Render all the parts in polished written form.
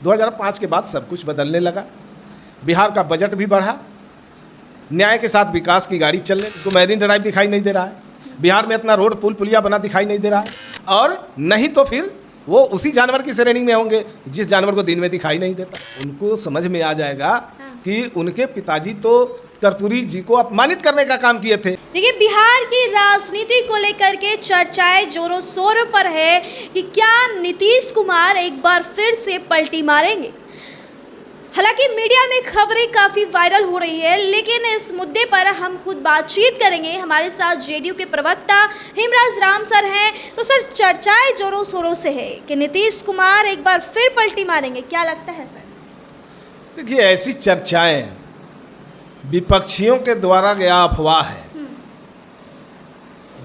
2005 के बाद सब कुछ बदलने लगा। बिहार का बजट भी बढ़ा, न्याय के साथ विकास की गाड़ी चलने, इसको मैरीन ड्राइव दिखाई नहीं दे रहा है, बिहार में इतना रोड पुल पुलिया बना दिखाई नहीं दे रहा है। और नहीं तो फिर वो उसी जानवर की श्रेणी में होंगे जिस जानवर को दिन में दिखाई नहीं देता। उनको समझ में आ जाएगा कि उनके पिताजी तो कर्पूरी जी को अपमानित करने का काम किए थे। देखिए, बिहार की राजनीति को लेकर के चर्चाएं जोरों शोरों पर है कि क्या नीतीश कुमार एक बार फिर से पलटी मारेंगे। हालांकि मीडिया में खबरें काफ़ी वायरल हो रही है, लेकिन इस मुद्दे पर हम खुद बातचीत करेंगे। हमारे साथ जेडीयू के प्रवक्ता हेमराज राम सर हैं। तो सर, चर्चाएं जोरों शोरों से है कि नीतीश कुमार एक बार फिर पलटी मारेंगे, क्या लगता है सर? देखिए, ऐसी चर्चाएं विपक्षियों के द्वारा गया अफवाह है।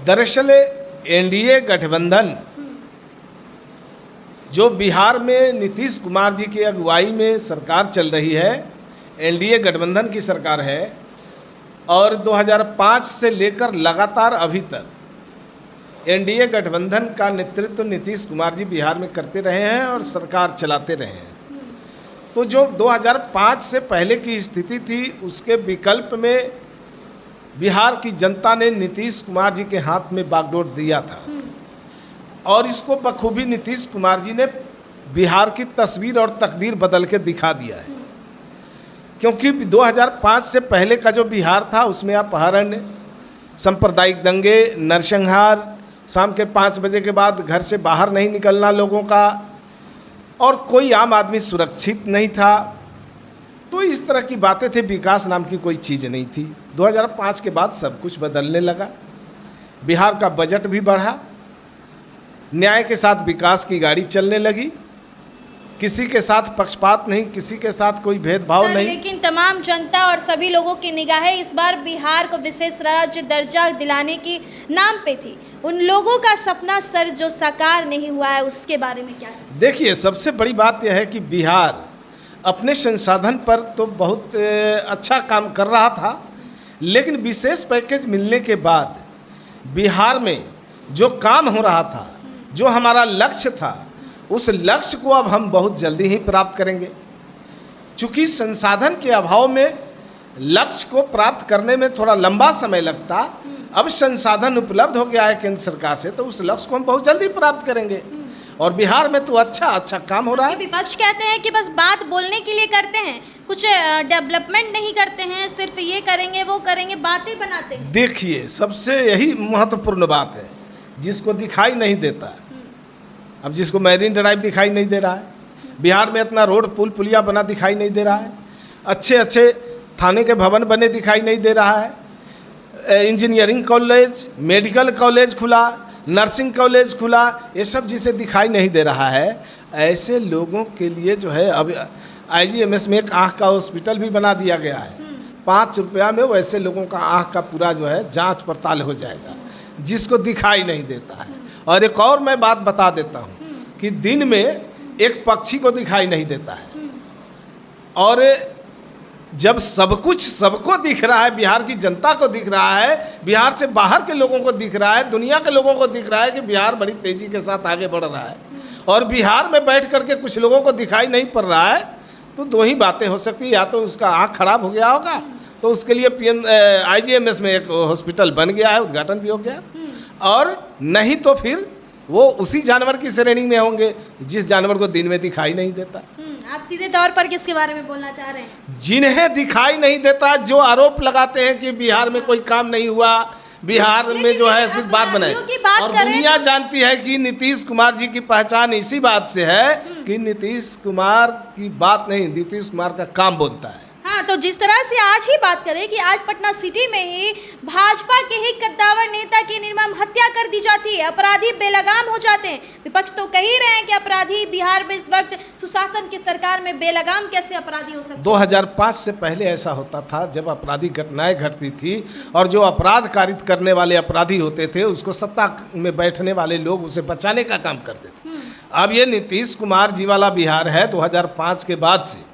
दरअसल एनडीए गठबंधन जो बिहार में नीतीश कुमार जी की अगुवाई में सरकार चल रही है, एनडीए गठबंधन की सरकार है, और 2005 से लेकर लगातार अभी तक एनडीए गठबंधन का नेतृत्व नीतीश कुमार जी बिहार में करते रहे हैं और सरकार चलाते रहे हैं। तो जो 2005 से पहले की स्थिति थी, उसके विकल्प में बिहार की जनता ने नीतीश कुमार जी के हाथ में बागडोर दिया था, और इसको बखूबी नीतीश कुमार जी ने बिहार की तस्वीर और तकदीर बदल के दिखा दिया है। क्योंकि 2005 से पहले का जो बिहार था, उसमें अपहरण, सांप्रदायिक दंगे, नरसंहार, शाम के 5 बजे के बाद घर से बाहर नहीं निकलना लोगों का, और कोई आम आदमी सुरक्षित नहीं था। तो इस तरह की बातें थी, विकास नाम की कोई चीज़ नहीं थी। 2005 के बाद सब कुछ बदलने लगा। बिहार का बजट भी बढ़ा, न्याय के साथ विकास की गाड़ी चलने लगी, किसी के साथ पक्षपात नहीं, किसी के साथ कोई भेदभाव नहीं। लेकिन तमाम जनता और सभी लोगों की निगाहें इस बार बिहार को विशेष राज्य दर्जा दिलाने की नाम पे थी। उन लोगों का सपना सर जो साकार नहीं हुआ है, उसके बारे में क्या? देखिए, सबसे बड़ी बात यह है कि बिहार अपने संसाधन पर तो बहुत अच्छा काम कर रहा था, लेकिन विशेष पैकेज मिलने के बाद बिहार में जो काम हो रहा था, जो हमारा लक्ष्य था, उस लक्ष्य को अब हम बहुत जल्दी ही प्राप्त करेंगे। चूँकि संसाधन के अभाव में लक्ष्य को प्राप्त करने में थोड़ा लंबा समय लगता, अब संसाधन उपलब्ध हो गया है केंद्र सरकार से, तो उस लक्ष्य को हम बहुत जल्दी प्राप्त करेंगे। और बिहार में तो अच्छा काम हो रहा है। विपक्ष कहते हैं कि बस बात बोलने के लिए करते हैं, कुछ डेवलपमेंट नहीं करते हैं, सिर्फ ये करेंगे वो करेंगे, बातें बनाते हैं। देखिए, सबसे यही महत्वपूर्ण बात है जिसको दिखाई नहीं देता है। अब जिसको मैरीन ड्राइव दिखाई नहीं दे रहा है, बिहार में इतना रोड पुल पुलिया बना दिखाई नहीं दे रहा है, अच्छे थाने के भवन बने दिखाई नहीं दे रहा है, इंजीनियरिंग कॉलेज, मेडिकल कॉलेज खुला, नर्सिंग कॉलेज खुला, ये सब जिसे दिखाई नहीं दे रहा है, ऐसे लोगों के लिए जो है अब IGMS में एक आँख का हॉस्पिटल भी बना दिया गया है। 5 रुपया में वैसे लोगों का आँख का पूरा जो है जांच पड़ताल हो जाएगा, जिसको दिखाई नहीं देता है। और एक और मैं बात बता देता हूँ कि दिन में एक पक्षी को दिखाई नहीं देता है, और जब सब कुछ सबको दिख रहा है, बिहार की जनता को दिख रहा है, बिहार से बाहर के लोगों को दिख रहा है, दुनिया के लोगों को दिख रहा है कि बिहार बड़ी तेज़ी के साथ आगे बढ़ रहा है, और बिहार में बैठ करके कुछ लोगों को दिखाई नहीं पड़ रहा है, तो 2 ही बातें हो सकती है। या तो उसका आँख खराब हो गया होगा, तो उसके लिए IGMS में एक हॉस्पिटल बन गया है, उद्घाटन भी हो गया, और नहीं तो फिर वो उसी जानवर की श्रेणी में होंगे जिस जानवर को दिन में दिखाई नहीं देता। आप सीधे तौर पर किसके बारे में बोलना चाह रहे हैं? जिन्हें दिखाई नहीं देता, जो आरोप लगाते हैं कि बिहार में कोई काम नहीं हुआ, बिहार में जो है सिर्फ बात बनाए, और दुनिया जानती है कि नीतीश कुमार जी की पहचान इसी बात से है कि नीतीश कुमार की बात नहीं, नीतीश कुमार का काम बोलता है। हाँ, तो जिस तरह से आज ही बात करें कि आज पटना सिटी में ही भाजपा के ही कद्दावर नेता की निर्मम हत्या कर दी जाती है, अपराधी बेलगाम हो जाते हैं। विपक्ष तो कह ही रहे हैं कि अपराधी बिहार में इस वक्त सुशासन की सरकार में बेलगाम कैसे अपराधी हो सकते? 2005 से पहले ऐसा होता था, जब अपराधी घटनाएं घटती थी और जो अपराध कारित करने वाले अपराधी होते थे, उसको सत्ता में बैठने वाले लोग उसे बचाने का काम करते थे। अब ये नीतीश कुमार जी वाला बिहार है। 2005 के बाद से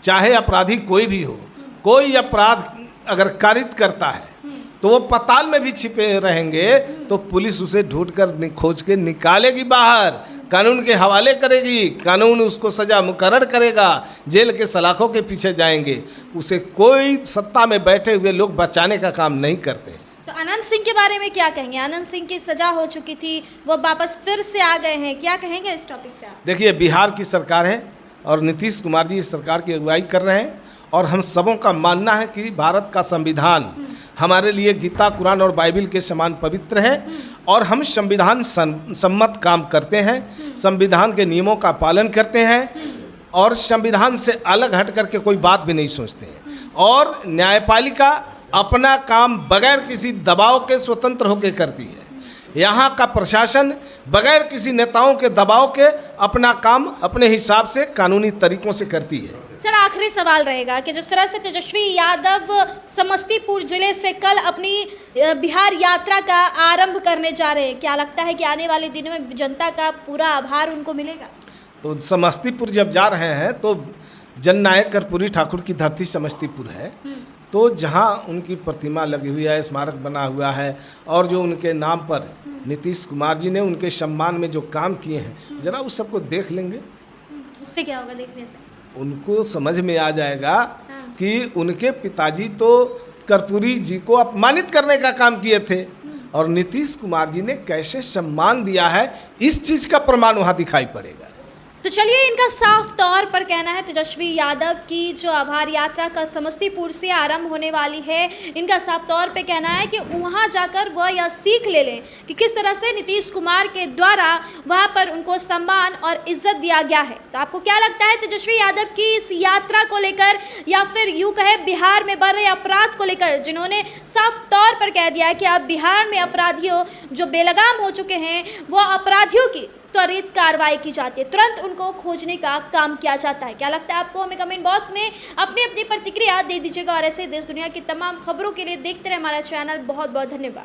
चाहे अपराधी कोई भी हो, कोई अपराध अगर कारित करता है तो वो पाताल में भी छिपे रहेंगे तो पुलिस उसे ढूंढ कर खोज के निकालेगी बाहर, कानून के हवाले करेगी, कानून उसको सजा मुकर्रर करेगा, जेल के सलाखों के पीछे जाएंगे। उसे कोई सत्ता में बैठे हुए लोग बचाने का काम नहीं करते। तो अनंत सिंह के बारे में क्या कहेंगे? अनंत सिंह की सजा हो चुकी थी, वो वापस फिर से आ गए हैं, क्या कहेंगे इस टॉपिक पे आप? देखिए, बिहार की सरकार है और नीतीश कुमार जी इस सरकार की अगुवाई कर रहे हैं और हम सबों का मानना है कि भारत का संविधान हमारे लिए गीता, कुरान और बाइबिल के समान पवित्र है और हम संविधान सम्मत काम करते हैं, संविधान के नियमों का पालन करते हैं और संविधान से अलग हट करके कोई बात भी नहीं सोचते हैं। और न्यायपालिका अपना काम बगैर किसी दबाव के स्वतंत्र होकर करती है। यहाँ का प्रशासन बगैर किसी नेताओं के दबाव के अपना काम अपने हिसाब से कानूनी तरीकों से करती है। सर, आखिरी सवाल रहेगा कि जिस तरह से तेजस्वी यादव समस्तीपुर जिले से कल अपनी बिहार यात्रा का आरंभ करने जा रहे हैं, क्या लगता है कि आने वाले दिनों में जनता का पूरा आभार उनको मिलेगा? तो समस्तीपुर जब जा रहे हैं तो जननायक कर्पूरी ठाकुर की धरती समस्तीपुर है, तो जहाँ उनकी प्रतिमा लगी हुई है, स्मारक बना हुआ है और जो उनके नाम पर नीतीश कुमार जी ने उनके सम्मान में जो काम किए हैं, जरा उस सबको देख लेंगे। उससे क्या होगा देखने से? उनको समझ में आ जाएगा कि उनके पिताजी तो कर्पूरी जी को अपमानित करने का काम किए थे और नीतीश कुमार जी ने कैसे सम्मान दिया है, इस चीज़ का प्रमाण वहाँ दिखाई पड़ेगा। तो चलिए, इनका साफ तौर पर कहना है तेजस्वी यादव की जो आभार यात्रा का समस्तीपुर से आरंभ होने वाली है, इनका साफ तौर पे कहना है कि वहाँ जाकर वह यह सीख ले लें कि किस तरह से नीतीश कुमार के द्वारा वहाँ पर उनको सम्मान और इज्जत दिया गया है। तो आपको क्या लगता है तेजस्वी यादव की इस यात्रा को लेकर, या फिर यूँ कहे बिहार में बढ़ रहे अपराध को लेकर, जिन्होंने साफ तौर पर कह दिया है कि अब बिहार में अपराधियों जो बेलगाम हो चुके हैं वो अपराधियों की त्वरित कार्रवाई की जाती है, तुरंत उनको खोजने का काम किया जाता है? क्या लगता है आपको? हमें कमेंट बॉक्स में अपनी अपनी प्रतिक्रिया दे दीजिएगा और ऐसे देश दुनिया की तमाम खबरों के लिए देखते रहे हमारा चैनल। बहुत बहुत धन्यवाद।